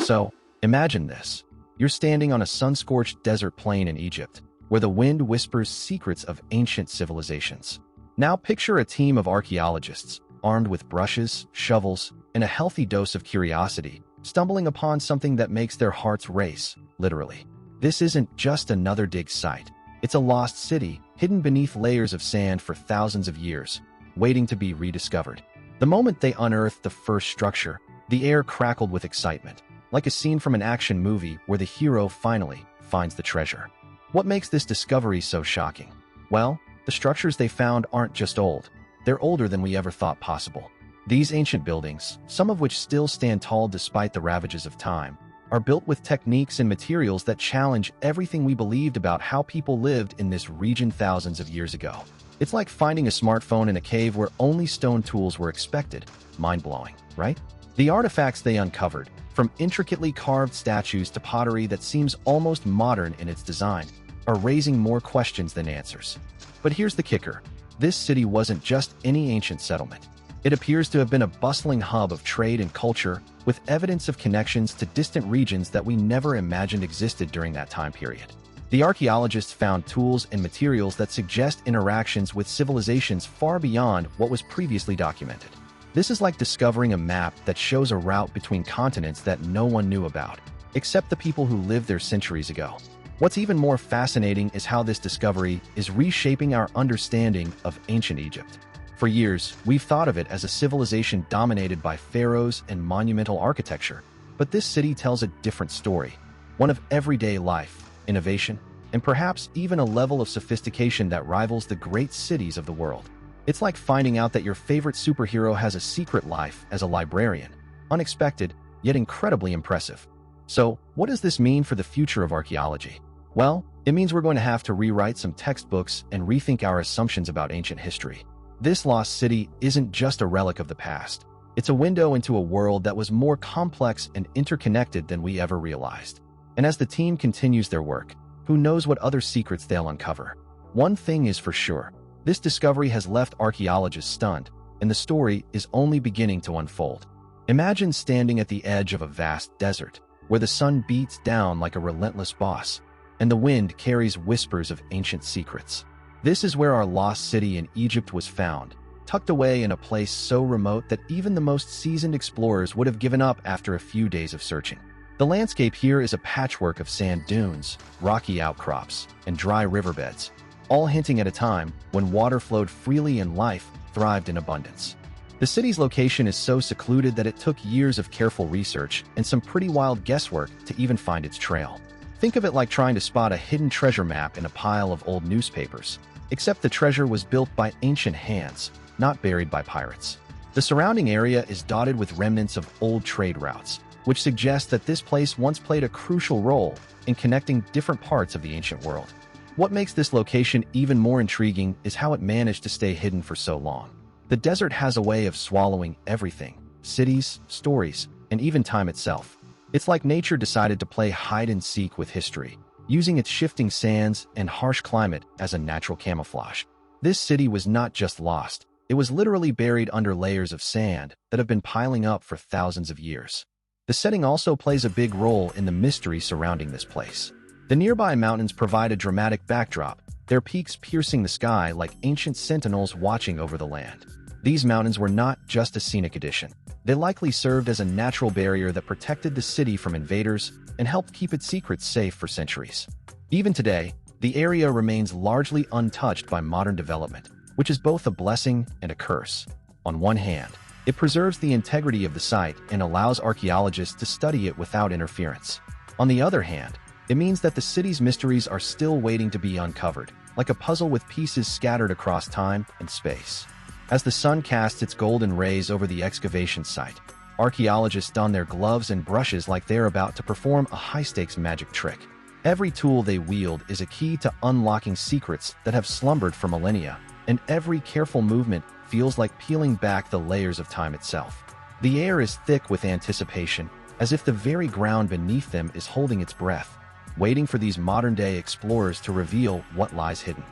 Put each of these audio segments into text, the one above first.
So, imagine this. You're standing on a sun-scorched desert plain in Egypt, where the wind whispers secrets of ancient civilizations. Now picture a team of archaeologists, armed with brushes, shovels, and a healthy dose of curiosity, stumbling upon something that makes their hearts race, literally. This isn't just another dig site. It's a lost city, hidden beneath layers of sand for thousands of years, waiting to be rediscovered. The moment they unearthed the first structure, the air crackled with excitement, like a scene from an action movie where the hero finally finds the treasure. What makes this discovery so shocking? Well, the structures they found aren't just old. They're older than we ever thought possible. These ancient buildings, some of which still stand tall despite the ravages of time, are built with techniques and materials that challenge everything we believed about how people lived in this region thousands of years ago. It's like finding a smartphone in a cave where only stone tools were expected. Mind-blowing, right? The artifacts they uncovered, from intricately carved statues to pottery that seems almost modern in its design, are raising more questions than answers. But here's the kicker. This city wasn't just any ancient settlement. It appears to have been a bustling hub of trade and culture, with evidence of connections to distant regions that we never imagined existed during that time period. The archaeologists found tools and materials that suggest interactions with civilizations far beyond what was previously documented. This is like discovering a map that shows a route between continents that no one knew about, except the people who lived there centuries ago. What's even more fascinating is how this discovery is reshaping our understanding of ancient Egypt. For years, we've thought of it as a civilization dominated by pharaohs and monumental architecture, but this city tells a different story, one of everyday life, innovation, and perhaps even a level of sophistication that rivals the great cities of the world. It's like finding out that your favorite superhero has a secret life as a librarian. Unexpected, yet incredibly impressive. So, what does this mean for the future of archaeology? Well, it means we're going to have to rewrite some textbooks and rethink our assumptions about ancient history. This lost city isn't just a relic of the past. It's a window into a world that was more complex and interconnected than we ever realized. And as the team continues their work, who knows what other secrets they'll uncover? One thing is for sure. This discovery has left archaeologists stunned, and the story is only beginning to unfold. Imagine standing at the edge of a vast desert, where the sun beats down like a relentless boss, and the wind carries whispers of ancient secrets. This is where our lost city in Egypt was found, tucked away in a place so remote that even the most seasoned explorers would have given up after a few days of searching. The landscape here is a patchwork of sand dunes, rocky outcrops, and dry riverbeds, all hinting at a time when water flowed freely and life thrived in abundance. The city's location is so secluded that it took years of careful research and some pretty wild guesswork to even find its trail. Think of it like trying to spot a hidden treasure map in a pile of old newspapers, except the treasure was built by ancient hands, not buried by pirates. The surrounding area is dotted with remnants of old trade routes, which suggests that this place once played a crucial role in connecting different parts of the ancient world. What makes this location even more intriguing is how it managed to stay hidden for so long. The desert has a way of swallowing everything: cities, stories, and even time itself. It's like nature decided to play hide-and-seek with history, using its shifting sands and harsh climate as a natural camouflage. This city was not just lost, it was literally buried under layers of sand that have been piling up for thousands of years. The setting also plays a big role in the mystery surrounding this place. The nearby mountains provide a dramatic backdrop, their peaks piercing the sky like ancient sentinels watching over the land. These mountains were not just a scenic addition. They likely served as a natural barrier that protected the city from invaders and helped keep its secrets safe for centuries. Even today, the area remains largely untouched by modern development, which is both a blessing and a curse. On one hand, it preserves the integrity of the site and allows archaeologists to study it without interference. On the other hand, it means that the city's mysteries are still waiting to be uncovered, like a puzzle with pieces scattered across time and space. As the sun casts its golden rays over the excavation site, archaeologists don their gloves and brushes like they're about to perform a high-stakes magic trick. Every tool they wield is a key to unlocking secrets that have slumbered for millennia, and every careful movement feels like peeling back the layers of time itself. The air is thick with anticipation, as if the very ground beneath them is holding its breath, waiting for these modern-day explorers to reveal what lies hidden.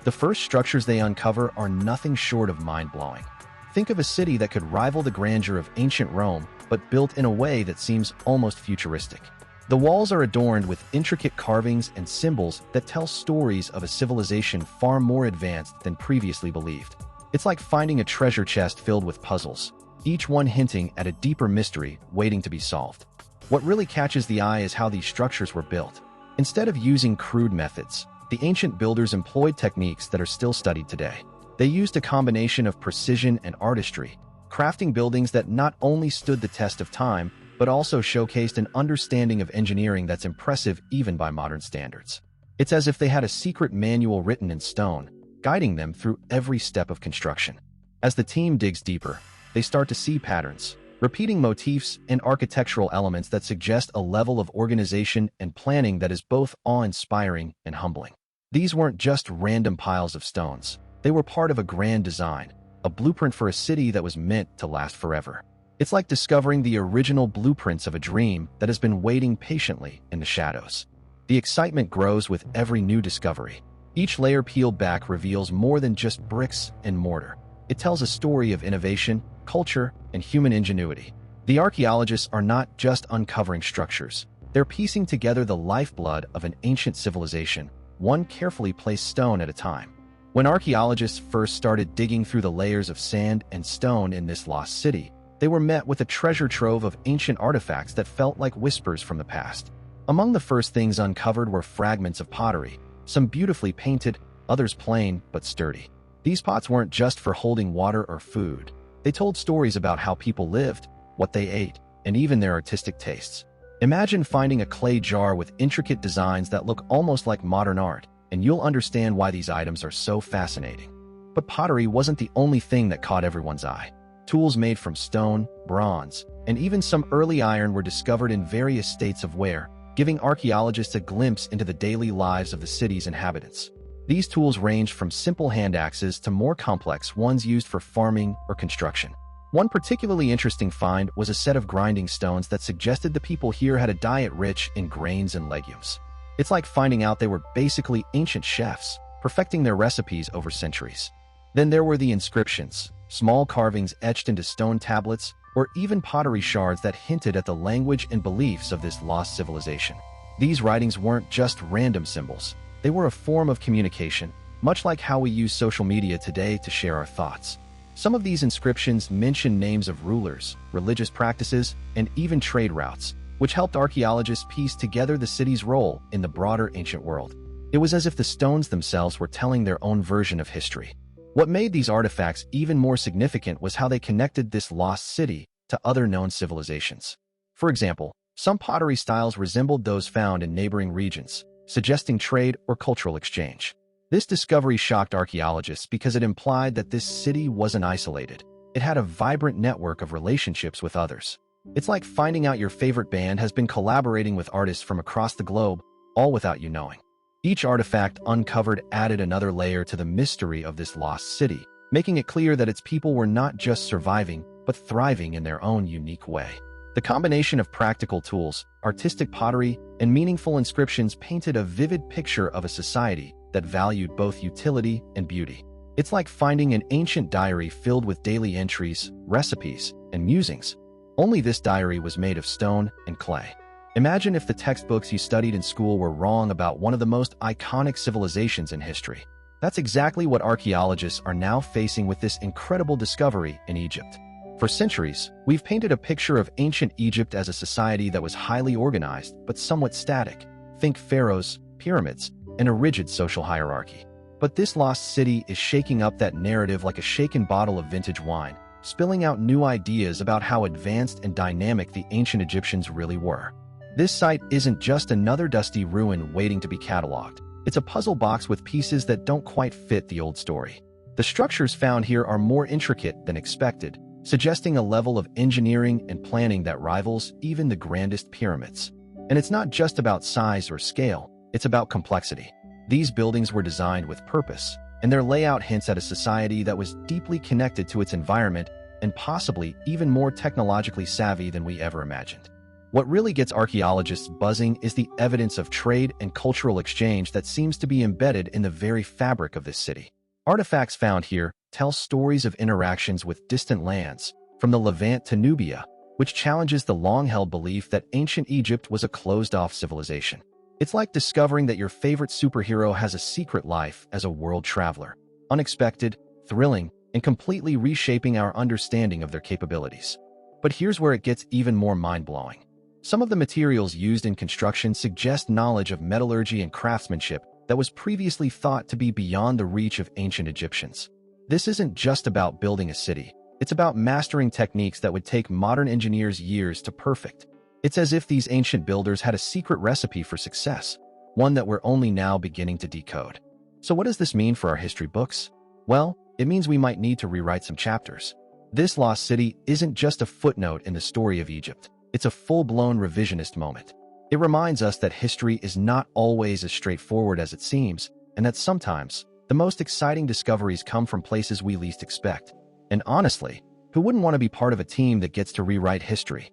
The first structures they uncover are nothing short of mind-blowing. Think of a city that could rival the grandeur of ancient Rome, but built in a way that seems almost futuristic. The walls are adorned with intricate carvings and symbols that tell stories of a civilization far more advanced than previously believed. It's like finding a treasure chest filled with puzzles, each one hinting at a deeper mystery waiting to be solved. What really catches the eye is how these structures were built. Instead of using crude methods, the ancient builders employed techniques that are still studied today. They used a combination of precision and artistry, crafting buildings that not only stood the test of time, but also showcased an understanding of engineering that's impressive even by modern standards. It's as if they had a secret manual written in stone, guiding them through every step of construction. As the team digs deeper, they start to see patterns, repeating motifs and architectural elements that suggest a level of organization and planning that is both awe-inspiring and humbling. These weren't just random piles of stones. They were part of a grand design, a blueprint for a city that was meant to last forever. It's like discovering the original blueprints of a dream that has been waiting patiently in the shadows. The excitement grows with every new discovery. Each layer peeled back reveals more than just bricks and mortar. It tells a story of innovation, culture, and human ingenuity. The archaeologists are not just uncovering structures. They're piecing together the lifeblood of an ancient civilization, one carefully placed stone at a time. When archaeologists first started digging through the layers of sand and stone in this lost city, they were met with a treasure trove of ancient artifacts that felt like whispers from the past. Among the first things uncovered were fragments of pottery, some beautifully painted, others plain but sturdy. These pots weren't just for holding water or food. They told stories about how people lived, what they ate, and even their artistic tastes. Imagine finding a clay jar with intricate designs that look almost like modern art, and you'll understand why these items are so fascinating. But pottery wasn't the only thing that caught everyone's eye. Tools made from stone, bronze, and even some early iron were discovered in various states of wear, giving archaeologists a glimpse into the daily lives of the city's inhabitants. These tools ranged from simple hand axes to more complex ones used for farming or construction. One particularly interesting find was a set of grinding stones that suggested the people here had a diet rich in grains and legumes. It's like finding out they were basically ancient chefs, perfecting their recipes over centuries. Then there were the inscriptions, small carvings etched into stone tablets, or even pottery shards that hinted at the language and beliefs of this lost civilization. These writings weren't just random symbols. They were a form of communication, much like how we use social media today to share our thoughts. Some of these inscriptions mention names of rulers, religious practices, and even trade routes, which helped archaeologists piece together the city's role in the broader ancient world. It was as if the stones themselves were telling their own version of history. What made these artifacts even more significant was how they connected this lost city to other known civilizations. For example, some pottery styles resembled those found in neighboring regions, suggesting trade or cultural exchange. This discovery shocked archaeologists because it implied that this city wasn't isolated. It had a vibrant network of relationships with others. It's like finding out your favorite band has been collaborating with artists from across the globe, all without you knowing. Each artifact uncovered added another layer to the mystery of this lost city, making it clear that its people were not just surviving, but thriving in their own unique way. The combination of practical tools, artistic pottery, and meaningful inscriptions painted a vivid picture of a society that valued both utility and beauty. It's like finding an ancient diary filled with daily entries, recipes, and musings. Only this diary was made of stone and clay. Imagine if the textbooks you studied in school were wrong about one of the most iconic civilizations in history. That's exactly what archaeologists are now facing with this incredible discovery in Egypt. For centuries, we've painted a picture of ancient Egypt as a society that was highly organized but somewhat static. Think pharaohs, pyramids, and a rigid social hierarchy. But this lost city is shaking up that narrative like a shaken bottle of vintage wine, spilling out new ideas about how advanced and dynamic the ancient Egyptians really were. This site isn't just another dusty ruin waiting to be cataloged. It's a puzzle box with pieces that don't quite fit the old story. The structures found here are more intricate than expected, suggesting a level of engineering and planning that rivals even the grandest pyramids. And it's not just about size or scale, it's about complexity. These buildings were designed with purpose, and their layout hints at a society that was deeply connected to its environment and possibly even more technologically savvy than we ever imagined. What really gets archaeologists buzzing is the evidence of trade and cultural exchange that seems to be embedded in the very fabric of this city. Artifacts found here tells stories of interactions with distant lands, from the Levant to Nubia, which challenges the long-held belief that ancient Egypt was a closed-off civilization. It's like discovering that your favorite superhero has a secret life as a world traveler. Unexpected, thrilling, and completely reshaping our understanding of their capabilities. But here's where it gets even more mind-blowing. Some of the materials used in construction suggest knowledge of metallurgy and craftsmanship that was previously thought to be beyond the reach of ancient Egyptians. This isn't just about building a city. It's about mastering techniques that would take modern engineers years to perfect. It's as if these ancient builders had a secret recipe for success, one that we're only now beginning to decode. So what does this mean for our history books? Well, it means we might need to rewrite some chapters. This lost city isn't just a footnote in the story of Egypt. It's a full-blown revisionist moment. It reminds us that history is not always as straightforward as it seems, and that sometimes the most exciting discoveries come from places we least expect. And honestly, who wouldn't want to be part of a team that gets to rewrite history?